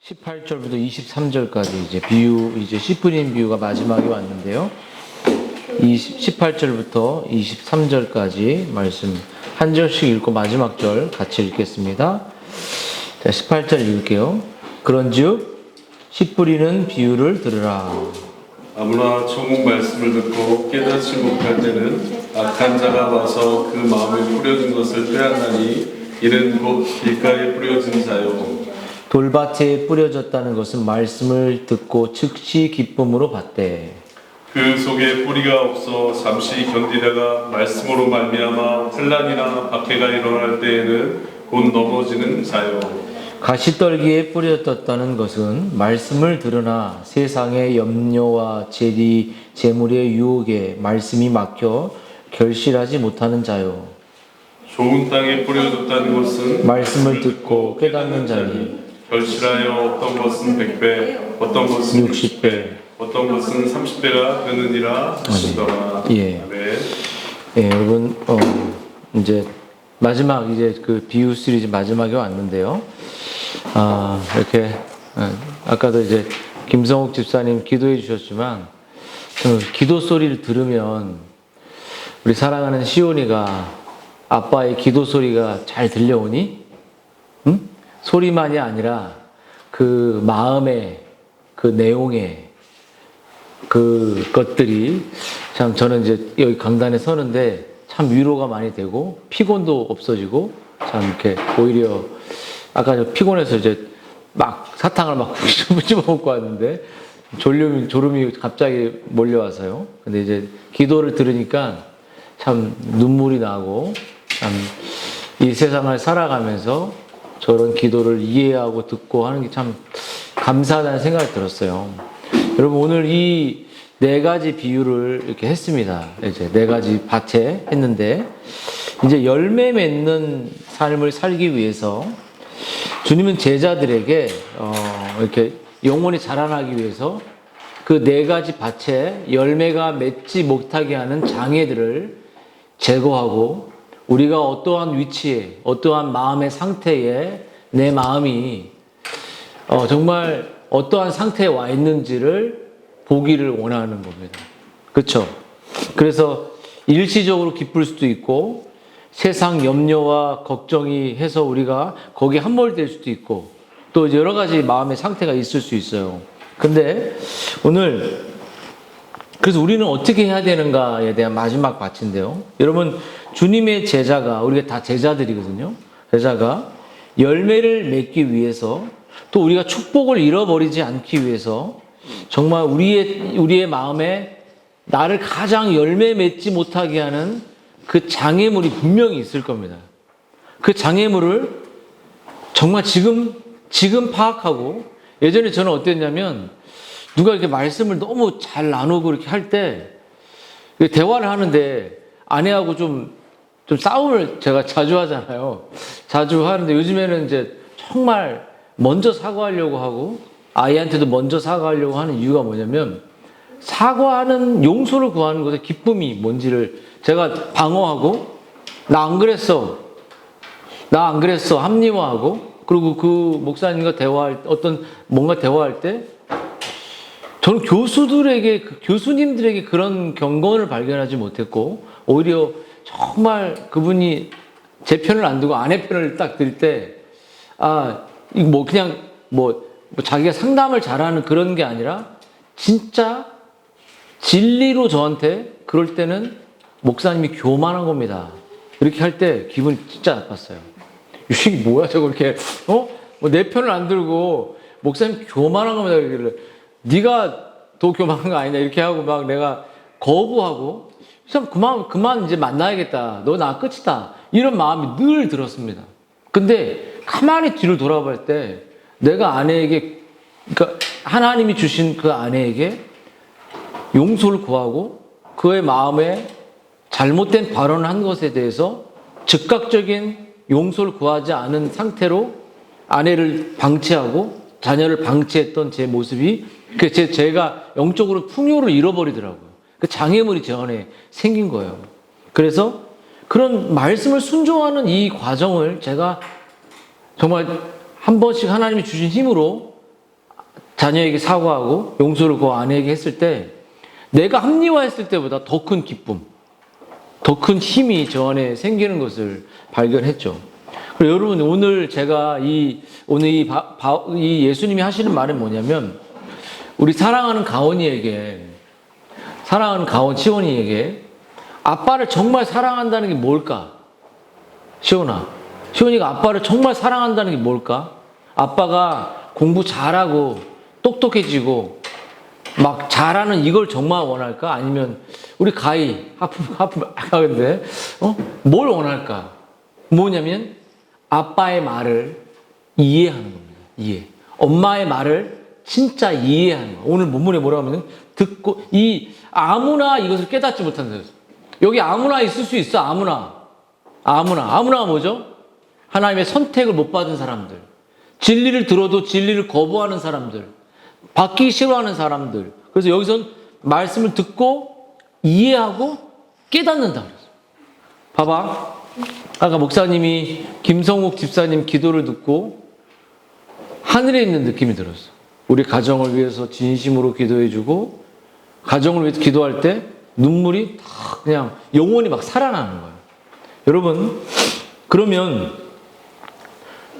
18절부터 23절까지 이제 비유, 이제 씨 뿌린 비유가 마지막에 왔는데요. 18절부터 23절까지 말씀 한 절씩 읽고 마지막 절 같이 읽겠습니다. 자, 18절 읽을게요. 그런즉 씨 뿌리는 비유를 들으라. 아무나 천국 말씀을 듣고 깨닫지 못할 때는 악한 자가 와서 그 마음에 뿌려진 것을 빼앗나니 이는 곧 길가에 뿌려진 자요 돌밭에 뿌려졌다는 것은 말씀을 듣고 즉시 기쁨으로 받되 그 속에 뿌리가 없어 잠시 견디다가 말씀으로 말미암아 환난이나 박해가 일어날 때에는 곧 넘어지는 자요 가시떨기에 뿌려졌다는 것은 말씀을 들으나 세상의 염려와 재리, 재물의 유혹에 말씀이 막혀 결실하지 못하는 자요. 좋은 땅에 뿌려졌다는 것은 말씀을 듣고 깨닫는 자니 결실하여 어떤 것은 100배, 어떤 것은 60배, 어떤 것은 30배가 되느니라 하시더라. 예. 아멘. 예, 여러분, 이제 마지막 이제 그 비유 시리즈 마지막에 왔는데요. 이렇게 아까도 이제 김성욱 집사님 기도해 주셨지만 그 기도 소리를 들으면 우리 사랑하는 시온이가 아빠의 기도 소리가 잘 들려오니? 응? 소리만이 아니라 그 마음의 그 내용의 그 것들이 참 저는 이제 여기 강단에 서는데 참 위로가 많이 되고 피곤도 없어지고 참 이렇게 오히려 아까 저 피곤해서 이제 막 사탕을 막 씹어 먹고 왔는데 졸음이 갑자기 몰려와서요. 근데 이제 기도를 들으니까 참 눈물이 나고 참 이 세상을 살아가면서 저런 기도를 이해하고 듣고 하는 게 참 감사하다는 생각이 들었어요. 여러분 오늘 이 네 가지 비유를 이렇게 했습니다. 이제 네 가지 밭에 했는데 이제 열매 맺는 삶을 살기 위해서 주님은 제자들에게 이렇게 영혼이 자라나기 위해서 그 네 가지 밭에 열매가 맺지 못하게 하는 장애들을 제거하고 우리가 어떠한 위치에 어떠한 마음의 상태에 내 마음이 정말 어떠한 상태에 와 있는지를 보기를 원하는 겁니다. 그렇죠? 그래서 일시적으로 기쁠 수도 있고 세상 염려와 걱정이 해서 우리가 거기에 함몰될 수도 있고 또 여러 가지 마음의 상태가 있을 수 있어요. 근데 오늘 그래서 우리는 어떻게 해야 되는가에 대한 마지막 밭인데요. 여러분 주님의 제자가 우리가 다 제자들이거든요. 제자가 열매를 맺기 위해서 또 우리가 축복을 잃어버리지 않기 위해서 정말 우리의 마음에 나를 가장 열매 맺지 못하게 하는 그 장애물이 분명히 있을 겁니다. 그 장애물을 정말 지금 파악하고 예전에 저는 어땠냐면 누가 이렇게 말씀을 너무 잘 나누고 이렇게 할 때 대화를 하는데 아내하고 좀 싸움을 제가 자주 하잖아요. 자주 하는데 요즘에는 이제 정말 먼저 사과하려고 하고 아이한테도 먼저 사과하려고 하는 이유가 뭐냐면 사과하는 용서를 구하는 것의 기쁨이 뭔지를 제가 방어하고 나 안 그랬어 합리화하고 그리고 그 목사님과 뭔가 대화할 때 저는 교수님들에게 그런 경건을 발견하지 못했고 오히려 정말 그분이 제 편을 안 두고 아내 편을 딱 들 때 이거 그냥 자기가 상담을 잘하는 그런 게 아니라 진짜 진리로 저한테 그럴 때는 목사님이 교만한 겁니다. 이렇게 할 때 기분이 진짜 나빴어요. 이 새끼 뭐야 저거 이렇게 내 편을 안 들고 목사님 교만한 겁니다. 이러길래 네가 더 교만한 거 아니냐 이렇게 하고 막 내가 거부하고 참 그만 이제 만나야겠다. 너 나 끝이다. 이런 마음이 늘 들었습니다. 근데 가만히 뒤를 돌아볼 때 내가 아내에게 그러니까 하나님이 주신 그 아내에게 용서를 구하고 그의 마음에 잘못된 발언을 한 것에 대해서 즉각적인 용서를 구하지 않은 상태로 아내를 방치하고 자녀를 방치했던 제 모습이 제가 영적으로 풍요를 잃어버리더라고요. 그 장애물이 제 안에 생긴 거예요. 그래서 그런 말씀을 순종하는 이 과정을 제가 정말 한 번씩 하나님이 주신 힘으로 자녀에게 사과하고 용서를 그 아내에게 했을 때 내가 합리화했을 때보다 더 큰 기쁨, 더 큰 힘이 저 안에 생기는 것을 발견했죠. 그리고 여러분 오늘 제가 오늘 이 예수님이 하시는 말은 뭐냐면 우리 사랑하는 시온이에게 아빠를 정말 사랑한다는 게 뭘까? 시온이가 아빠를 정말 사랑한다는 게 뭘까? 아빠가 공부 잘하고 똑똑해지고 막 잘하는 이걸 정말 원할까? 아니면 우리 가희 하프인데 뭘 원할까? 뭐냐면 아빠의 말을 이해하는 겁니다. 엄마의 말을 진짜 이해하는 거. 오늘 본문에 뭐라고 하면 듣고 아무나 이것을 깨닫지 못한다. 여기 아무나 있을 수 있어. 아무나가 뭐죠? 하나님의 선택을 못 받은 사람들, 진리를 들어도 진리를 거부하는 사람들, 받기 싫어하는 사람들. 그래서 여기선 말씀을 듣고 이해하고 깨닫는다 그랬어요. 봐봐. 아까 목사님이 김성욱 집사님 기도를 듣고 하늘에 있는 느낌이 들었어. 우리 가정을 위해서 진심으로 기도해주고 가정을 위해서 기도할 때 눈물이 다 그냥 영혼이 막 살아나는 거예요. 여러분, 그러면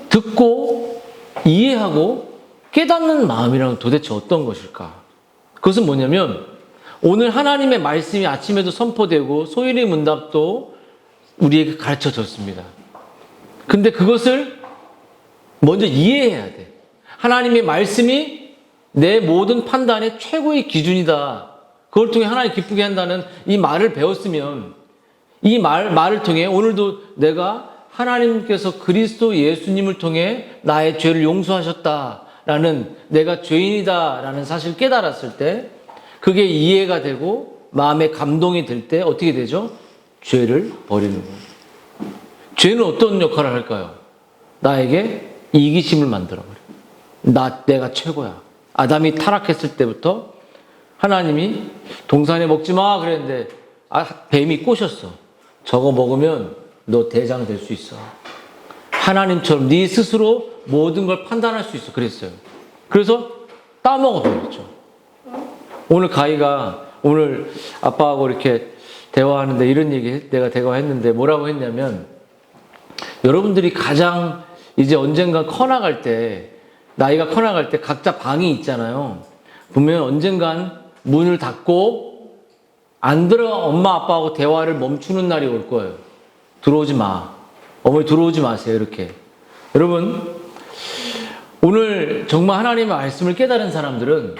듣고 이해하고 깨닫는 마음이란 도대체 어떤 것일까? 그것은 뭐냐면 오늘 하나님의 말씀이 아침에도 선포되고 소일의 문답도 우리에게 가르쳐 줬습니다. 근데 그것을 먼저 이해해야 돼. 하나님의 말씀이 내 모든 판단의 최고의 기준이다. 그걸 통해 하나님 기쁘게 한다는 이 말을 배웠으면 이 말을 통해 오늘도 내가 하나님께서 그리스도 예수님을 통해 나의 죄를 용서하셨다라는 내가 죄인이다라는 사실을 깨달았을 때 그게 이해가 되고 마음에 감동이 들 때 어떻게 되죠? 죄를 버리는 거예요. 죄는 어떤 역할을 할까요? 나에게 이기심을 만들어버려요. 내가 최고야. 아담이 타락했을 때부터 하나님이 동산에 먹지 마 그랬는데 뱀이 꼬셨어. 저거 먹으면 너 대장 될 수 있어. 하나님처럼 네 스스로 모든 걸 판단할 수 있어. 그랬어요. 그래서 따먹어 버렸죠. 오늘 가희가 오늘 아빠하고 이렇게 대화하는데 이런 얘기 내가 대화했는데 뭐라고 했냐면 여러분들이 가장 이제 언젠가 커나갈 때 나이가 커나갈 때 각자 방이 있잖아요. 보면 언젠간 문을 닫고 안 들어 엄마 아빠하고 대화를 멈추는 날이 올 거예요. 들어오지 마. 어머니 들어오지 마세요. 이렇게. 여러분 오늘 정말 하나님의 말씀을 깨달은 사람들은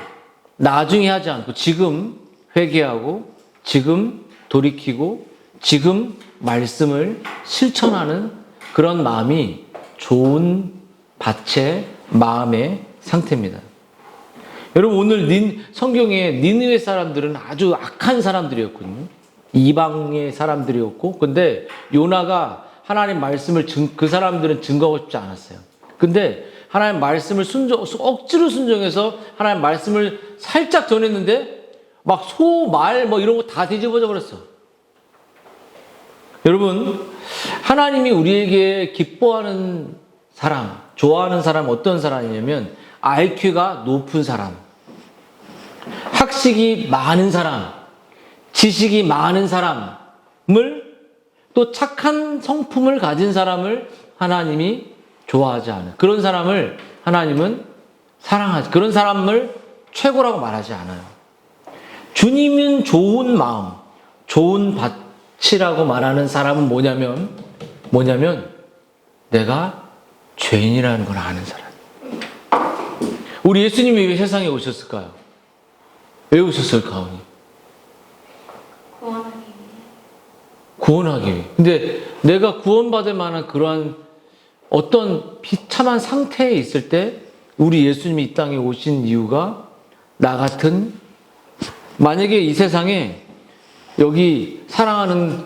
나중에 하지 않고 지금 회개하고 지금 돌이키고 지금 말씀을 실천하는 그런 마음이 좋은 밭의 마음의 상태입니다. 여러분 오늘 성경에 니느웨 사람들은 아주 악한 사람들이었거든요. 이방의 사람들이었고 근데 요나가 하나님 말씀을 그 사람들은 증거하고 싶지 않았어요. 근데 하나님 말씀을 억지로 순종해서 하나님 말씀을 살짝 전했는데 막 말 이런 거 다 뒤집어져 버렸어. 여러분 하나님이 우리에게 기뻐하는 사람, 좋아하는 사람 어떤 사람이냐면 IQ가 높은 사람, 학식이 많은 사람, 지식이 많은 사람을 또 착한 성품을 가진 사람을 하나님이 좋아하지 않아요. 그런 사람을 하나님은 사랑하지. 그런 사람을 최고라고 말하지 않아요. 주님은 좋은 마음, 좋은 밭이라고 말하는 사람은 뭐냐면 내가 죄인이라는 걸 아는 사람. 우리 예수님이 왜 세상에 오셨을까요? 왜 오셨어요, 가온이? 구원하기 위해. 근데 내가 구원받을 만한 그러한 어떤 비참한 상태에 있을 때 우리 예수님이 이 땅에 오신 이유가 나 같은 만약에 이 세상에 여기 사랑하는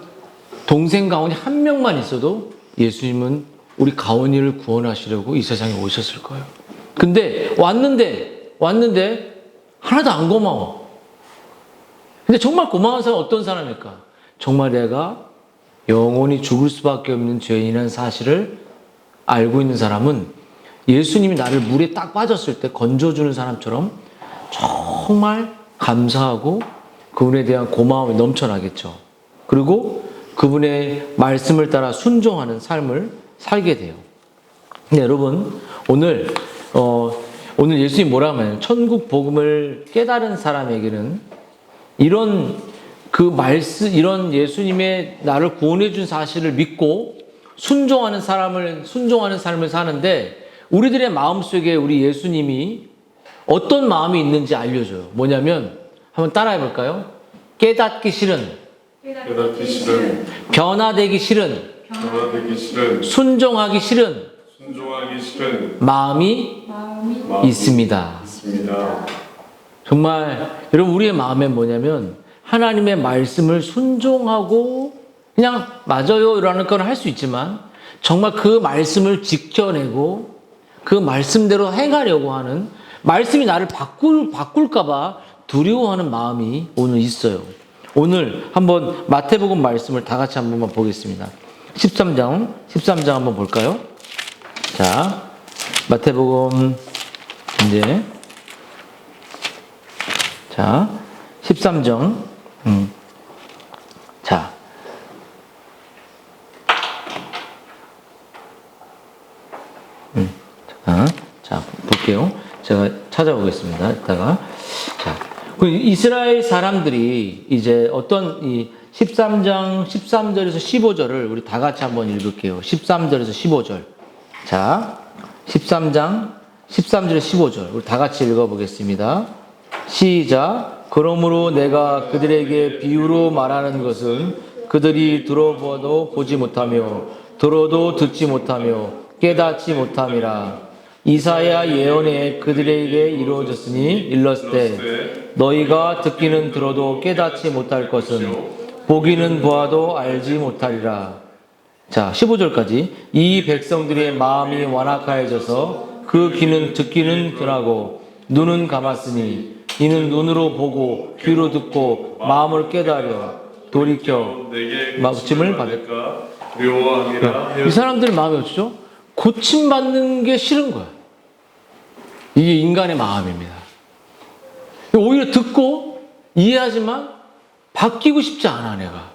동생 가온이 한 명만 있어도 예수님은 우리 가온이를 구원하시려고 이 세상에 오셨을 거예요. 근데 왔는데 하나도 안 고마워. 근데 정말 고마운 사람은 어떤 사람일까? 정말 내가 영원히 죽을 수밖에 없는 죄인이라는 사실을 알고 있는 사람은 예수님이 나를 물에 딱 빠졌을 때 건져주는 사람처럼 정말 감사하고 그분에 대한 고마움이 넘쳐나겠죠. 그리고 그분의 말씀을 따라 순종하는 삶을 살게 돼요. 근데 여러분, 오늘 예수님이 뭐라고 하냐면, 천국 복음을 깨달은 사람에게는 이런 이런 예수님의 나를 구원해 준 사실을 믿고 순종하는 삶을 사는데, 우리들의 마음속에 우리 예수님이 어떤 마음이 있는지 알려줘요. 뭐냐면, 한번 따라해 볼까요? 깨닫기 싫은, 변화되기 싫은, 순종하기 싫은 마음이 있습니다. 정말 여러분, 우리의 마음에 뭐냐면 하나님의 말씀을 순종하고 그냥 맞아요 라는 건 할 수 있지만, 정말 그 말씀을 지켜내고 그 말씀대로 행하려고 하는, 말씀이 나를 바꿀까 봐 두려워하는 마음이 오늘 있어요. 오늘 한번 마태복음 말씀을 다 같이 한번 보겠습니다. 13장 한번 볼까요? 자, 마태복음 이제 13장 자, 볼게요. 제가 찾아보겠습니다. 이따가. 자, 그 이스라엘 사람들이 이제 어떤 이 13장 13절에서 15절을 우리 다 같이 한번 읽을게요. 13절에서 15절. 자, 13장 13절에서 15절. 우리 다 같이 읽어보겠습니다. 시작. 그러므로 내가 그들에게 비유로 말하는 것은 그들이 들어보아도 보지 못하며 들어도 듣지 못하며 깨닫지 못함이라. 이사야 예언에 그들에게 이루어졌으니 일렀을 너희가 듣기는 들어도 깨닫지 못할 것은 보기는 보아도 알지 못하리라. 자, 15절까지. 이 백성들의 마음이 완악하여져서 그 귀는 듣기는 덜하고 눈은 감았으니 이는 눈으로 보고 귀로 듣고 마음을 깨달아 돌이켜 고침을 받을까. 이 사람들 마음이 어쩌죠? 고침받는 게 싫은 거야. 이게 인간의 마음입니다. 오히려 듣고 이해하지만 바뀌고 싶지 않아, 내가.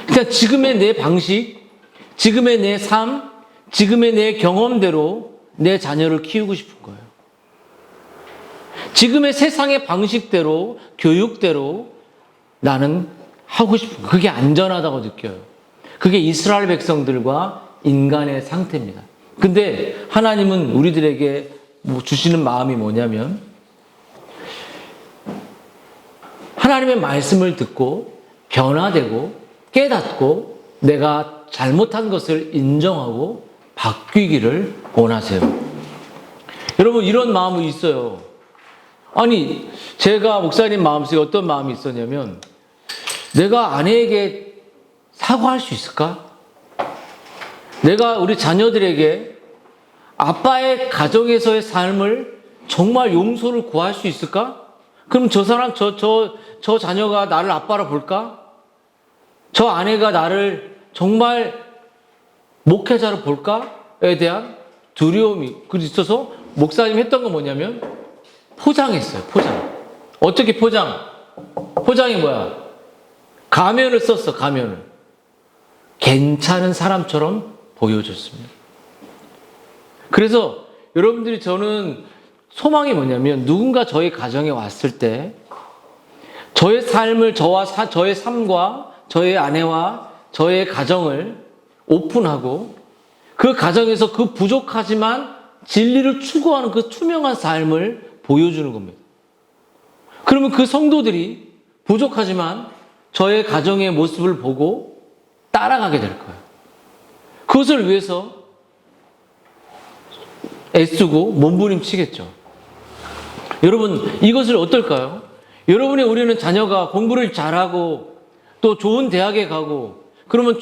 그러니까 지금의 내 방식, 지금의 내 삶, 지금의 내 경험대로 내 자녀를 키우고 싶은 거예요. 지금의 세상의 방식대로, 교육대로 나는 하고 싶은 거예요. 그게 안전하다고 느껴요. 그게 이스라엘 백성들과 인간의 상태입니다. 근데 하나님은 우리들에게 주시는 마음이 뭐냐면, 하나님의 말씀을 듣고 변화되고 깨닫고 내가 잘못한 것을 인정하고 바뀌기를 원하세요. 여러분, 이런 마음이 있어요. 아니, 제가 목사님 마음속에 어떤 마음이 있었냐면, 내가 아내에게 사과할 수 있을까? 내가 우리 자녀들에게 아빠의 가정에서의 삶을 정말 용서를 구할 수 있을까? 그럼 저 사람, 저 자녀가 나를 아빠로 볼까? 저 아내가 나를 정말 목회자로 볼까에 대한 두려움이 있어서 목사님 했던 건 뭐냐면 포장했어요. 포장. 어떻게 포장? 포장이 뭐야? 가면을 썼어. 가면을. 괜찮은 사람처럼 보여줬습니다. 그래서 여러분들이, 저는 소망이 뭐냐면, 누군가 저희 가정에 왔을 때 저의 삶을, 저의 삶과 저의 아내와 저의 가정을 오픈하고 그 가정에서 그 부족하지만 진리를 추구하는 그 투명한 삶을 보여주는 겁니다. 그러면 그 성도들이 부족하지만 저의 가정의 모습을 보고 따라가게 될 거예요. 그것을 위해서 애쓰고 몸부림치겠죠. 여러분, 이것을 어떨까요? 여러분의 우리는 자녀가 공부를 잘하고 또 좋은 대학에 가고 그러면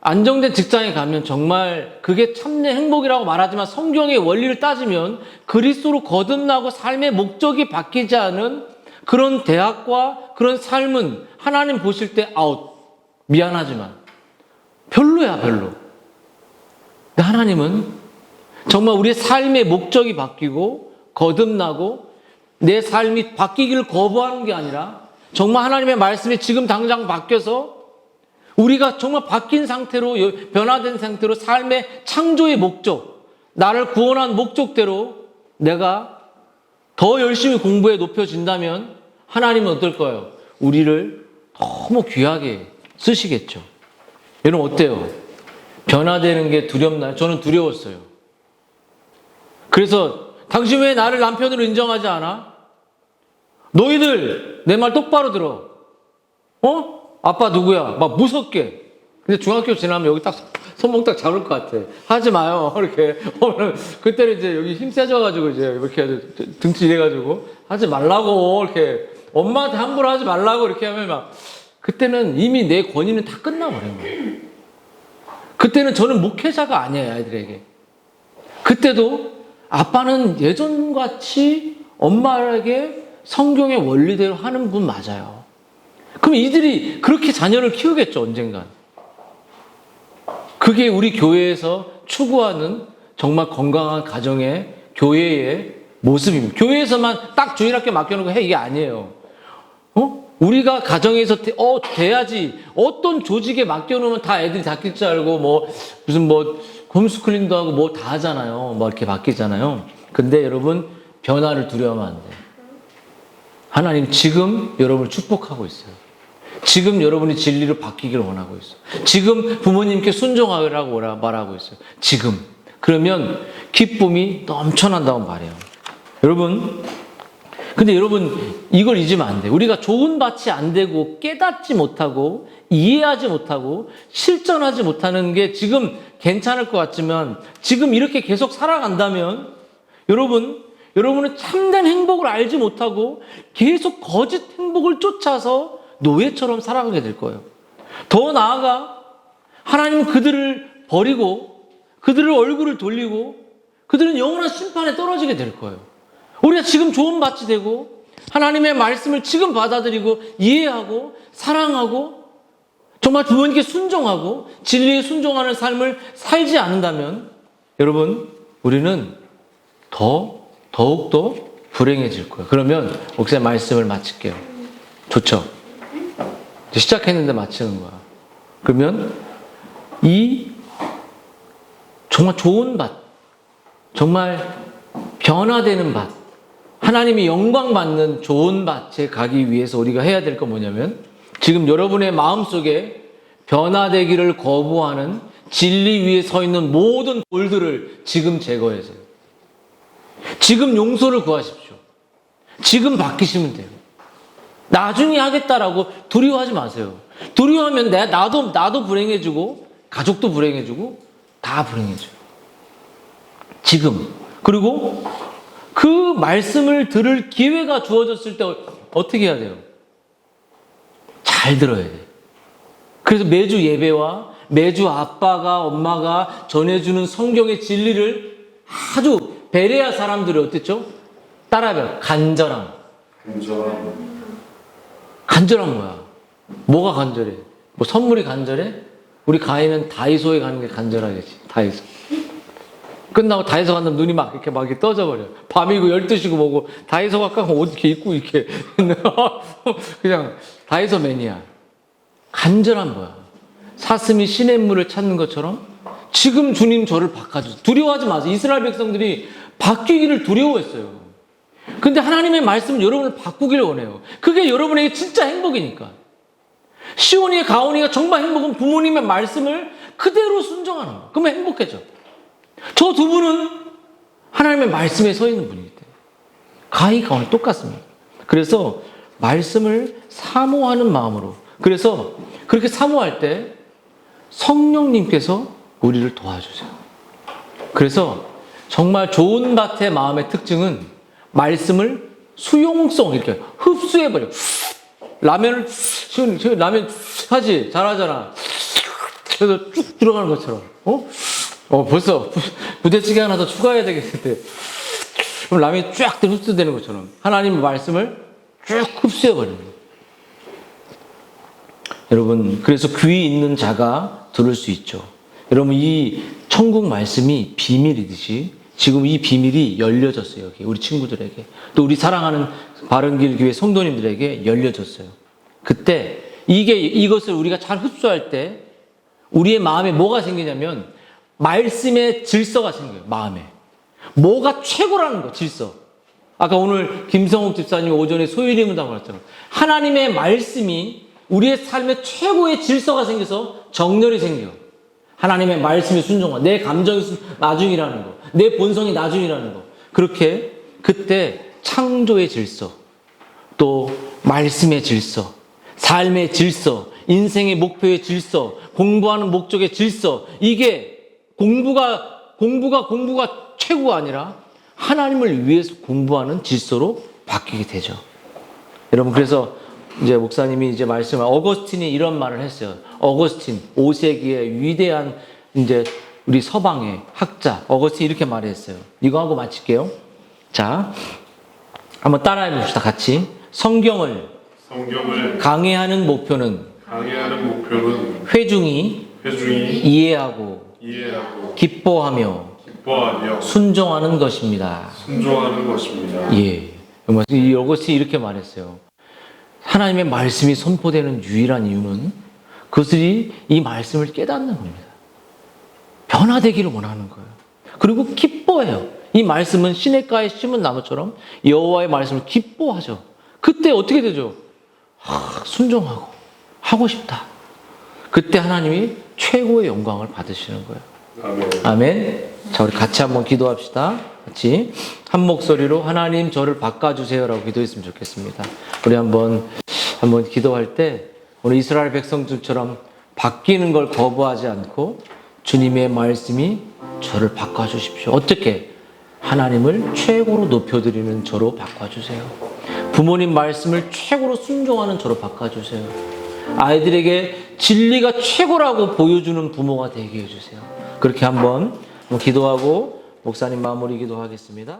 안정된 직장에 가면 정말 그게 참내 행복이라고 말하지만, 성경의 원리를 따지면 그리스도로 거듭나고 삶의 목적이 바뀌지 않은 그런 대학과 그런 삶은 하나님 보실 때 미안하지만 별로야, 별로. 근데 하나님은 정말 우리의 삶의 목적이 바뀌고 거듭나고 내 삶이 바뀌기를 거부하는 게 아니라 정말 하나님의 말씀이 지금 당장 바뀌어서 우리가 정말 바뀐 상태로 변화된 상태로 삶의 창조의 목적, 나를 구원한 목적대로 내가 더 열심히 공부해 높여진다면 하나님은 어떨 거예요? 우리를 너무 귀하게 쓰시겠죠. 여러분 어때요? 변화되는 게 두렵나요? 저는 두려웠어요. 그래서 당신 왜 나를 남편으로 인정하지 않아? 너희들 내 말 똑바로 들어. 아빠 누구야? 막 무섭게. 근데 중학교 지나면 여기 딱 손목 딱 잡을 것 같아. 하지 마요. 이렇게. 그때는 이제 여기 힘 세져가지고 이제 이렇게 등치 이래가지고 하지 말라고 이렇게 엄마한테 함부로 하지 말라고 이렇게 하면 막 그때는 이미 내 권위는 다 끝나버린 거예요. 그때는 저는 목회자가 아니에요, 아이들에게. 그때도 아빠는 예전같이 엄마에게 성경의 원리대로 하는 분 맞아요. 그럼 이들이 그렇게 자녀를 키우겠죠, 언젠간. 그게 우리 교회에서 추구하는 정말 건강한 가정의 교회의 모습입니다. 교회에서만 딱 주일학교 맡겨놓고 해, 이게 아니에요. 우리가 가정에서 돼야지. 어떤 조직에 맡겨놓으면 다 애들이 다낄 줄 알고 무슨 홈스쿨링도 하고 뭐 다 하잖아요. 이렇게 맡기잖아요. 근데 여러분 변화를 두려워하면 안 돼요. 하나님 지금 여러분을 축복하고 있어요. 지금 여러분이 진리로 바뀌기를 원하고 있어요. 지금 부모님께 순종하라고 말하고 있어요. 지금. 그러면 기쁨이 넘쳐난다고 말해요. 여러분, 근데 여러분 이걸 잊으면 안 돼요. 우리가 좋은 밭이 안 되고 깨닫지 못하고 이해하지 못하고 실천하지 못하는 게 지금 괜찮을 것 같지만 지금 이렇게 계속 살아간다면 여러분은 참된 행복을 알지 못하고 계속 거짓 행복을 쫓아서 노예처럼 살아가게 될 거예요. 더 나아가 하나님은 그들을 버리고 그들을 얼굴을 돌리고 그들은 영원한 심판에 떨어지게 될 거예요. 우리가 지금 좋은 밭이 되고 하나님의 말씀을 지금 받아들이고 이해하고 사랑하고 정말 부모님께 순종하고 진리에 순종하는 삶을 살지 않는다면 여러분 우리는 더욱더 불행해질 거예요. 그러면 목사님 말씀을 마칠게요. 좋죠? 시작했는데 마치는 거야. 그러면 이 정말 좋은 밭, 정말 변화되는 밭, 하나님이 영광 받는 좋은 밭에 가기 위해서 우리가 해야 될 건 뭐냐면 지금 여러분의 마음속에 변화되기를 거부하는 진리 위에 서 있는 모든 돌들을 지금 제거해서요. 지금 용서를 구하십시오. 지금 바뀌시면 돼요. 나중에 하겠다라고 두려워하지 마세요. 두려워하면 나도 불행해지고 가족도 불행해지고 다 불행해져요. 지금. 그리고 그 말씀을 들을 기회가 주어졌을 때 어떻게 해야 돼요? 잘 들어야 돼요. 그래서 매주 예배와 매주 아빠가 엄마가 전해주는 성경의 진리를 아주 베레아 사람들이 어땠죠? 따라해봐요. 간절함. 간절함 뭐야? 뭐가 간절해? 선물이 간절해? 우리 가인은 다이소에 가는 게 간절하겠지. 다이소. 끝나고 다이소 간다면 눈이 막 이렇게 떠져버려. 밤이고 12시고 뭐고 다이소 가까운 옷 이렇게 입고 이렇게 그냥 다이소 매니아. 간절한 뭐야? 사슴이 시냇물을 찾는 것처럼 지금 주님 저를 바꿔주세요. 두려워하지 마세요. 이스라엘 백성들이 바뀌기를 두려워했어요. 근데 하나님의 말씀은 여러분을 바꾸기를 원해요. 그게 여러분에게 진짜 행복이니까. 시온이의 가온이가 정말 행복은 부모님의 말씀을 그대로 순종하는 거예요. 그러면 행복해져. 저 두 분은 하나님의 말씀에 서 있는 분이기 때문에 가히 가온이 똑같습니다. 그래서 말씀을 사모하는 마음으로 그래서 그렇게 사모할 때 성령님께서 우리를 도와주세요. 그래서 정말 좋은 밭의 마음의 특징은 말씀을 수용성 이렇게 흡수해버려. 라면 하지 잘하잖아. 그래서 쭉 들어가는 것처럼 벌써 부대찌개 하나 더 추가해야 되겠는데 그럼 라면이 쫙 흡수되는 것처럼 하나님의 말씀을 쭉 흡수해버리는 거예요. 여러분 그래서 귀 있는 자가 들을 수 있죠. 여러분 이 천국 말씀이 비밀이듯이 지금 이 비밀이 열려졌어요. 여기 우리 친구들에게, 또 우리 사랑하는 바른길 교회 성도님들에게 열려졌어요. 그때 이것을 우리가 잘 흡수할 때 우리의 마음에 뭐가 생기냐면 말씀의 질서가 생겨요. 마음에 뭐가 최고라는 거, 질서. 아까 오늘 김성욱 집사님 오전에 소율이 문답을 말했잖아요. 하나님의 말씀이 우리의 삶에 최고의 질서가 생겨서 정렬이 생겨. 하나님의 말씀에 순종한, 내 감정이 나중이라는 거, 내 본성이 나중이라는 거. 그렇게 그때 창조의 질서, 또 말씀의 질서, 삶의 질서, 인생의 목표의 질서, 공부하는 목적의 질서, 이게 공부가 최고가 아니라 하나님을 위해서 공부하는 질서로 바뀌게 되죠. 여러분, 그래서 이제 목사님이 이제 말씀을, 어거스틴이 이런 말을 했어요. 어거스틴, 5세기의 위대한 이제 우리 서방의 학자 어거스틴이 이렇게 말했어요. 이거 하고 마칠게요. 자, 한번 따라해 봅시다. 같이. 성경을 강해하는 목표는 회중이 이해하고 기뻐하며 순종하는 것입니다. 예. 이 어거스틴이 이렇게 말했어요. 하나님의 말씀이 선포되는 유일한 이유는 그것이 이 말씀을 깨닫는 겁니다. 변화되기를 원하는 거예요. 그리고 기뻐해요. 이 말씀은 시냇가에 심은 나무처럼 여호와의 말씀을 기뻐하죠. 그때 어떻게 되죠? 순종하고 하고 싶다. 그때 하나님이 최고의 영광을 받으시는 거예요. 아멘. 아멘. 자, 우리 같이 한번 기도합시다. 같이 한 목소리로 하나님 저를 바꿔주세요라고 기도했으면 좋겠습니다. 우리 한번 기도할 때 오늘 이스라엘 백성들처럼 바뀌는 걸 거부하지 않고 주님의 말씀이 저를 바꿔주십시오. 어떻게? 하나님을 최고로 높여드리는 저로 바꿔주세요. 부모님 말씀을 최고로 순종하는 저로 바꿔주세요. 아이들에게 진리가 최고라고 보여주는 부모가 되게 해주세요. 그렇게 한번 기도하고 목사님 마무리 기도하겠습니다.